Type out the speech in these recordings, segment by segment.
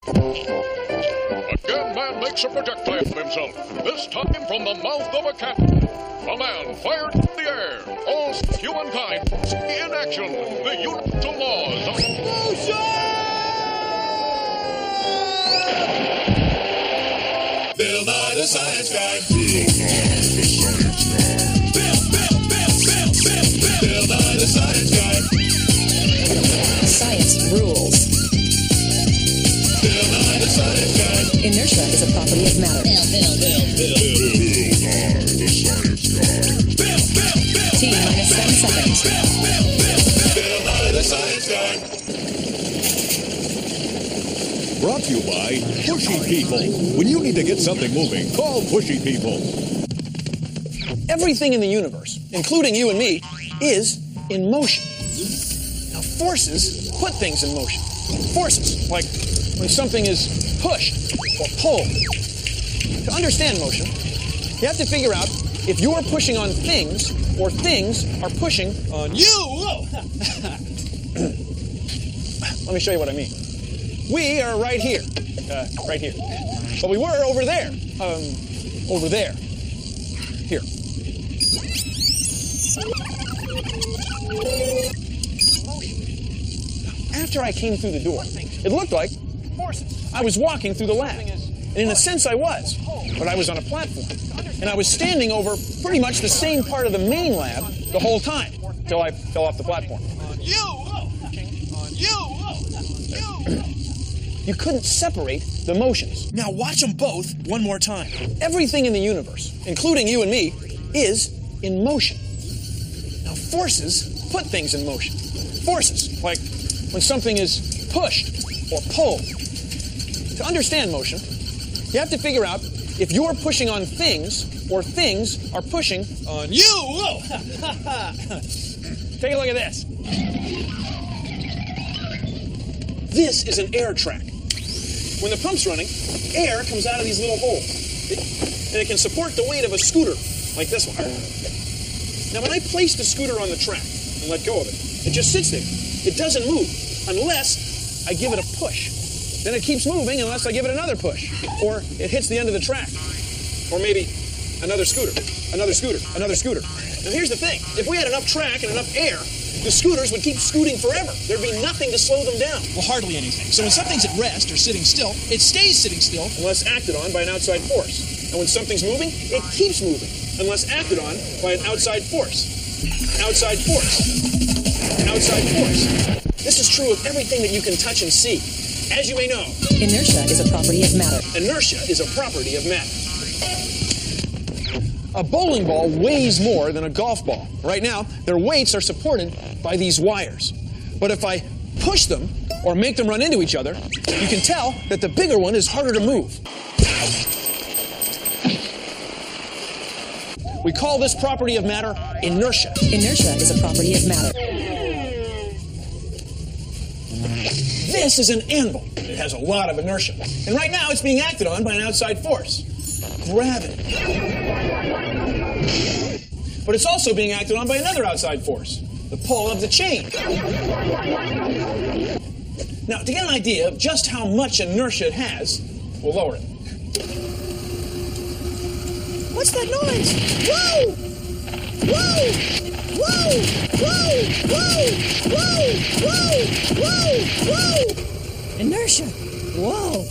Again, man makes a projectile of himself, this time from the mouth of a cannon. A man fired in the air. All humankind in action. The universal laws of motion! Bill Nye the Science Guy. Bill Nye the Science Guy. Science rules. Bill Nye the Science Guy. Inertia is a property of matter. Bill Nye the Science Guy. T minus 7 seconds. Bill Nye the Science Guy. Brought to you by Pushy People. When you need to get something moving, call Pushy People. Everything in the universe, including you and me, is in motion. Now, forces put things in motion. Forces, like when something is pushed or pulled. To understand motion, you have to figure out if you are pushing on things or things are pushing on you. Let me show you what I mean. We are right here. Right here. But we were over there. Over there. Here. After I came through the door, it looked like I was walking through the lab. And in a sense I was. But I was on a platform. And I was standing over pretty much the same part of the main lab the whole time. Till I fell off the platform. You couldn't separate the motions. Now watch them both one more time. Everything in the universe, including you and me, is in motion. Now forces put things in motion. Forces, like when something is pushed or pulled. To understand motion, you have to figure out if you're pushing on things or things are pushing on you. Take a look at this. This is an air track. When the pump's running, air comes out of these little holes. And it can support the weight of a scooter, like this one. Now, when I place the scooter on the track and let go of it, it just sits there. It doesn't move unless I give it a push. Then it keeps moving unless I give it another push. Or it hits the end of the track. Or maybe another scooter, another scooter, another scooter. Now, here's the thing. If we had enough track and enough air, the scooters would keep scooting forever. There'd be nothing to slow them down. Well, hardly anything. So when something's at rest or sitting still, it stays sitting still. Unless acted on by an outside force. And when something's moving, it keeps moving. Unless acted on by an outside force. Outside force. Outside force. This is true of everything that you can touch and see. As you may know, Inertia is a property of matter. inertia is a property of matter. A bowling ball weighs more than a golf ball. Right now, their weights are supported by these wires. But if I push them or make them run into each other, you can tell that the bigger one is harder to move. We call this property of matter inertia. Inertia is a property of matter. This is an anvil. It has a lot of inertia. And right now it's being acted on by an outside force. Gravity. But it's also being acted on by another outside force. The pull of the chain. Now, to get an idea of just how much inertia it has, we'll lower it. What's that noise? Whoa! Whoa! Whoa! Whoa! Whoa! Whoa! Whoa! Whoa! Inertia. Whoa.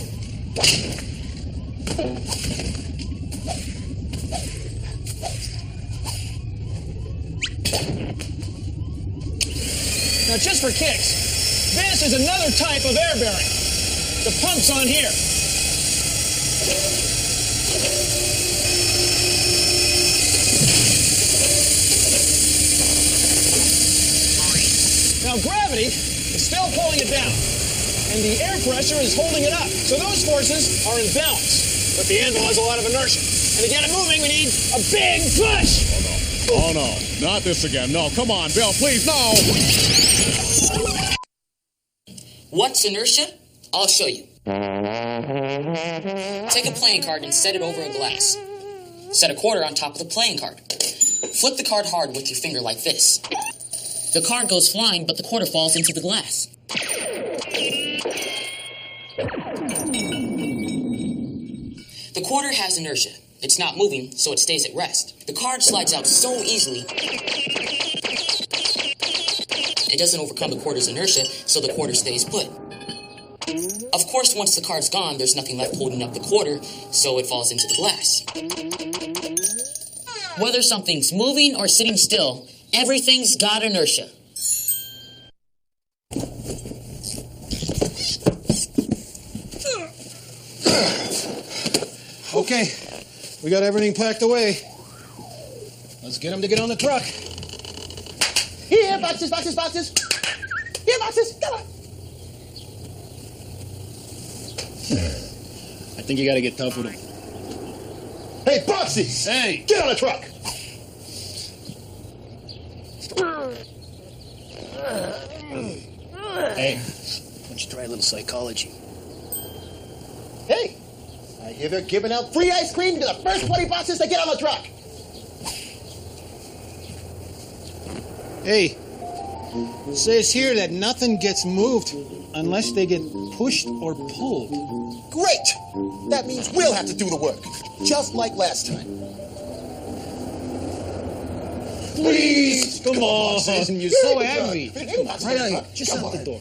Now, just for kicks, this is another type of air bearing. The pump's on here. Now, gravity is still pulling it down, and the air pressure is holding it up. So those forces are in balance, but the anvil has a lot of inertia. And to get it moving, we need a big push. Oh, no. Not this again. No, come on, Bill, please, no. What's inertia? I'll show you. Take a playing card and set it over a glass. Set a quarter on top of the playing card. Flip the card hard with your finger like this. The card goes flying, but the quarter falls into the glass. The quarter has inertia. It's not moving, so it stays at rest. The card slides out so easily, it doesn't overcome the quarter's inertia, so the quarter stays put. Of course, once the card's gone, there's nothing left holding up the quarter, so it falls into the glass. Whether something's moving or sitting still, everything's got inertia. Okay, we got everything packed away. Let's get them to get on the truck. Here, boxes, boxes, boxes. Here, boxes, come on. I think you gotta get tough with them. Hey, boxes! Hey! Get on the truck! Hey, why don't you try a little psychology? Hey, I hear they're giving out free ice cream to the first 20 boxes that get on the truck. Hey, it says here that nothing gets moved unless they get pushed or pulled. Great! That means we'll have to do the work, just like last time. Please! Come on, you're so angry. Right on, just out the door.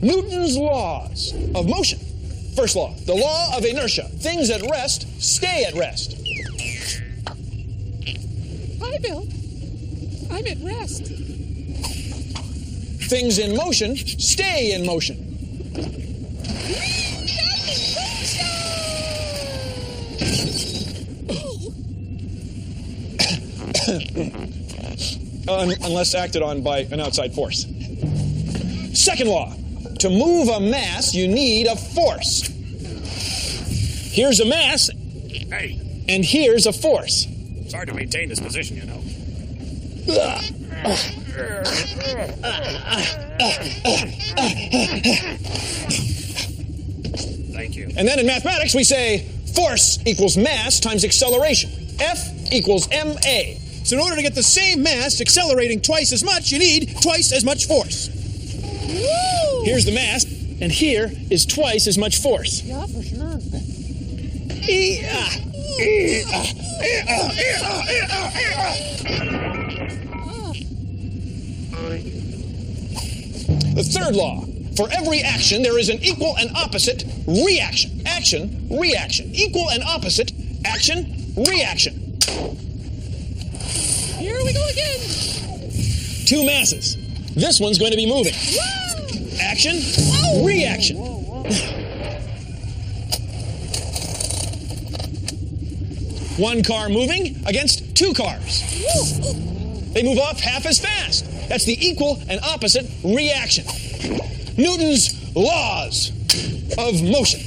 Newton's laws of motion. First law, the law of inertia. Things at rest stay at rest. Hi, Bill. I'm at rest. Things in motion stay in motion. Unless acted on by an outside force. Second law, to move a mass, you need a force. Here's a mass, Hey, and here's a force. it's hard to maintain this position, you know. Thank you. And then in mathematics, we say force equals mass times acceleration. F equals ma. So in order to get the same mass accelerating twice as much, you need twice as much force. Woo! Here's the mass, and here is twice as much force. Yeah, for sure. The third law, for every action, there is an equal and opposite reaction. Action, reaction. Equal and opposite, action, reaction. Here we go again. Two masses. This one's going to be moving. Whoa! Action, Whoa! reaction. Whoa, One car moving against two cars. whoa. They move off half as fast. That's the equal and opposite reaction. Newton's laws of motion.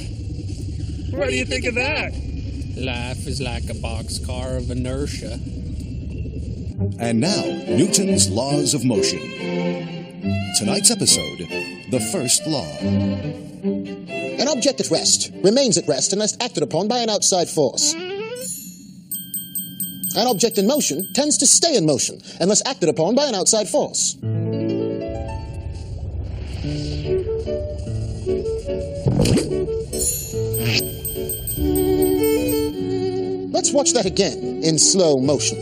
What do you think of that? Life is like a boxcar of inertia. And now, Newton's laws of motion. Tonight's episode, the first law. An object at rest remains at rest unless acted upon by an outside force. An object in motion tends to stay in motion unless acted upon by an outside force. Let's watch that again in slow motion.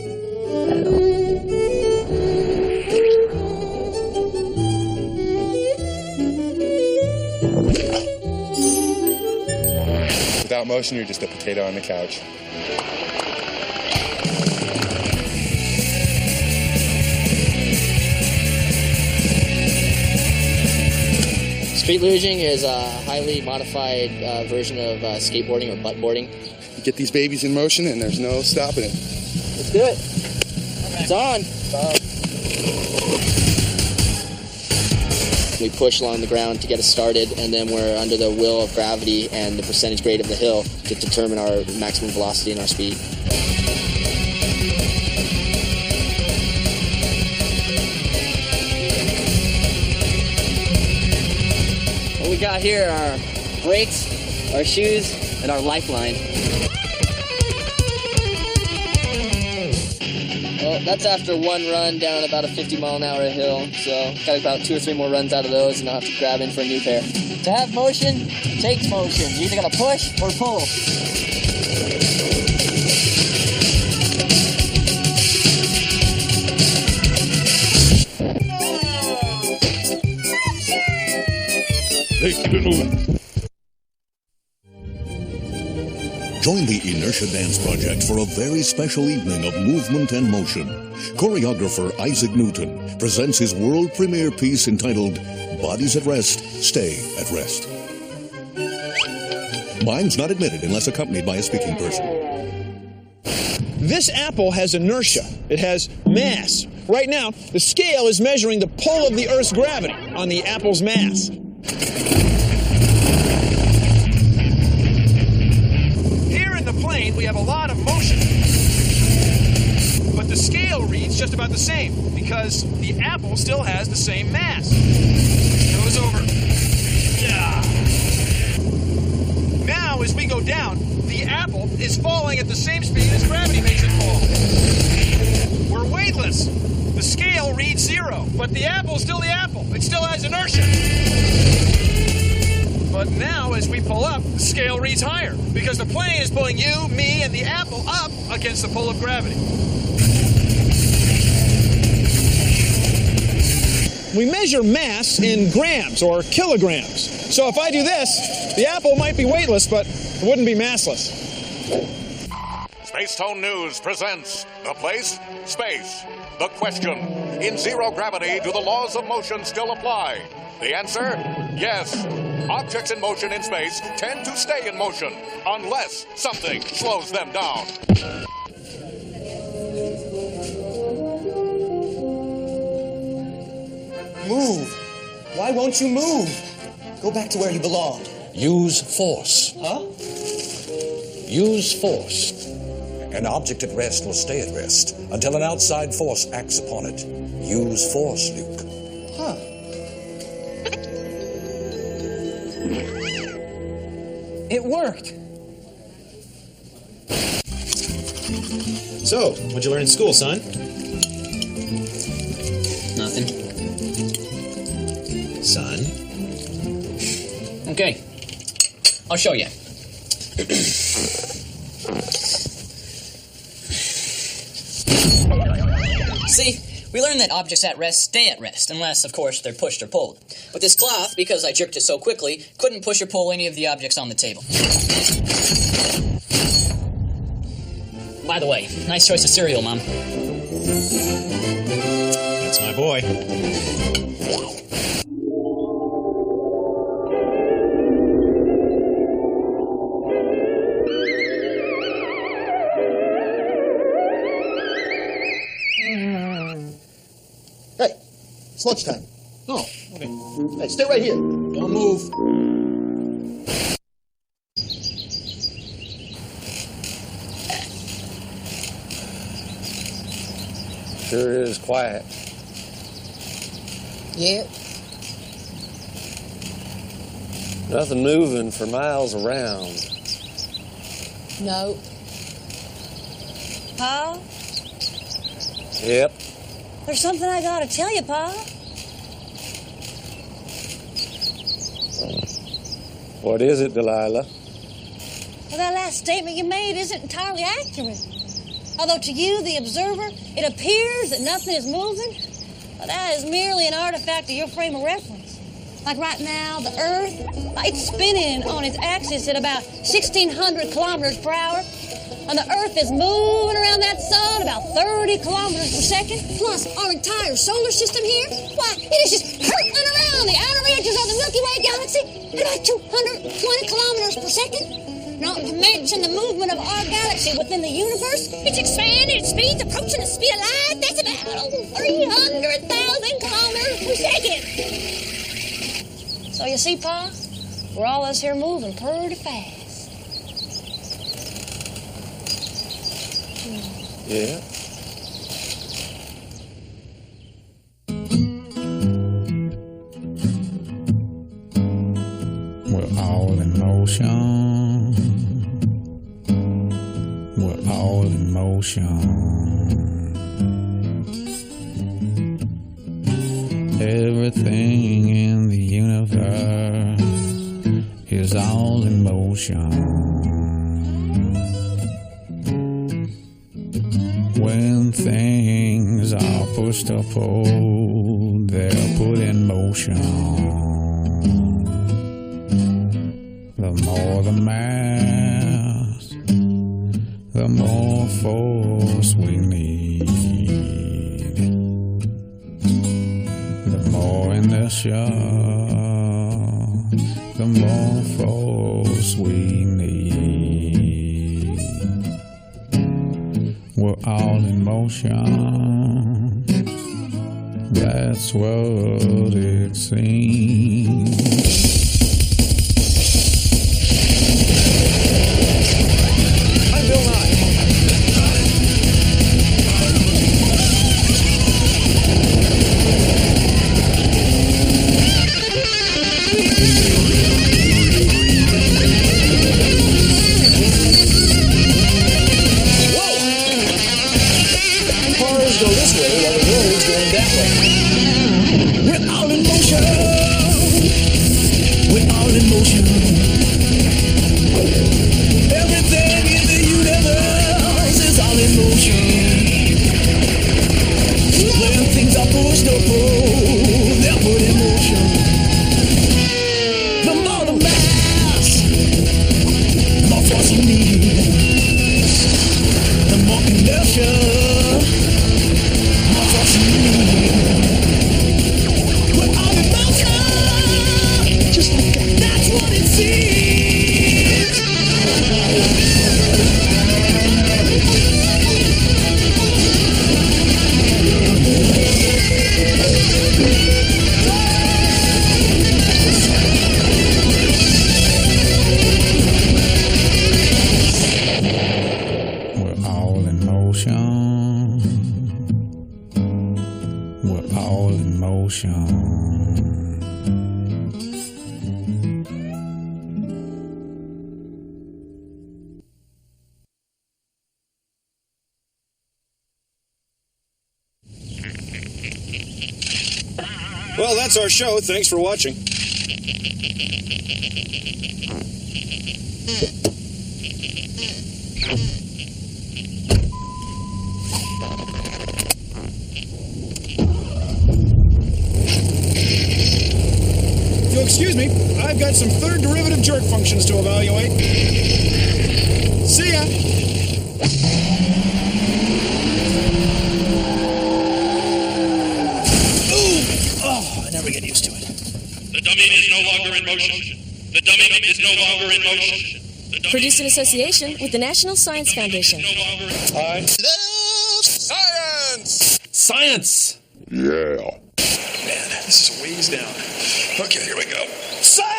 Without motion, you're just a potato on the couch. Street luging is a highly modified version of skateboarding or buttboarding. You get these babies in motion, and there's no stopping it. Let's do it. It's on. We push along the ground to get us started, and then we're under the will of gravity and the percentage grade of the hill to determine our maximum velocity and our speed. What we got here are brakes, our shoes, and our lifeline. Oh, Well, that's after one run down about a 50-mile-an-hour hill, so got about 2 or 3 more runs out of those, and I'll have to grab in for a new pair. To have motion takes motion. You either gotta push or pull. Hey, keep it moving. Join the Inertia Dance Project for a very special evening of movement and motion. Choreographer Isaac Newton presents his world premiere piece entitled Bodies at Rest, Stay at Rest. Mimes not admitted unless accompanied by a speaking person. This apple has inertia. It has mass. Right now, the scale is measuring the pull of the Earth's gravity on the apple's mass. Here in the plane, we have a lot of motion. But the scale reads just about the same because the apple still has the same mass. Goes over. Yeah. Now, as we go down, the apple is falling at the same speed as gravity makes it fall. We're weightless. The scale reads 0, but the apple's still the apple. It still has inertia. But now, as we pull up, the scale reads higher because the plane is pulling you, me, and the apple up against the pull of gravity. We measure mass in grams or kilograms. So if I do this, the apple might be weightless, but it wouldn't be massless. Space Tone News presents the place, space. The question, in zero gravity, do the laws of motion still apply? The answer, yes. Objects in motion in space tend to stay in motion unless something slows them down. Move. Why won't you move? Go back to where you belong. Use force. Huh? Use force. An object at rest will stay at rest until an outside force acts upon it. Use force, Luke. Huh. It worked. So, what'd you learn in school, son? Nothing. Son? Okay. I'll show you. See, we learned that objects at rest stay at rest, unless, of course, they're pushed or pulled. But this cloth, because I jerked it so quickly, couldn't push or pull any of the objects on the table. By the way, nice choice of cereal, Mom. That's my boy. Hey, it's lunchtime. Oh, okay. Hey, stay right here. Don't move. Sure is quiet. Yep. Nothing moving for miles around. No. Pa? Yep. There's something I gotta tell you, Pa. What is it, Delilah? Well, that last statement you made isn't entirely accurate. Although to you, the observer, it appears that nothing is moving, well, that is merely an artifact of your frame of reference. Like right now, the Earth, it's spinning on its axis at about 1,600 kilometers per hour, and the Earth is moving around that sun about 30 kilometers per second. Plus, our entire solar system here, why, it is just hurtling around the outer edges of the Milky Way galaxy at about 220 kilometers per second. Not to mention the movement of our galaxy within the universe. It's expanding at speeds approaching the speed of light. That's about 300,000 kilometers per second. So you see, Pa, we're all us here moving pretty fast. Yeah. We're all in motion. We're all in motion. Everything in the universe is all in motion. When things are pushed or pulled, they're put in motion. The more the mass, the more force we need. The more inertia, the more force we need. We're all in motion. That's what it seems. I'm Bill Nye. Cars go this way while the road's going that way. We're all in motion. We're all in motion. Everything in the universe is all in motion. When things are pushed or pulled, they're put in motion. The more the mass, the more force you need. The more inertia, the more force you need. We're all in motion. Just like that. That's what it seems. We're all in motion. We're all in motion. Well, that's our show. Thanks for watching. If you'll excuse me, I've got some third derivative jerk functions to evaluate. See ya! I never get used to it. The dummy is no longer in motion. The dummy is no longer in motion. Produced in association with the National Science Foundation. I love science! Science! Yeah. Man, this is a ways down. Okay, here we go. Science!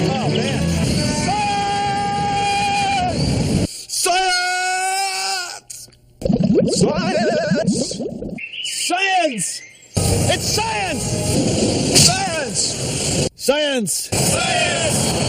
Oh, man. Science! Science! Science! It's science! Science! Science! Science!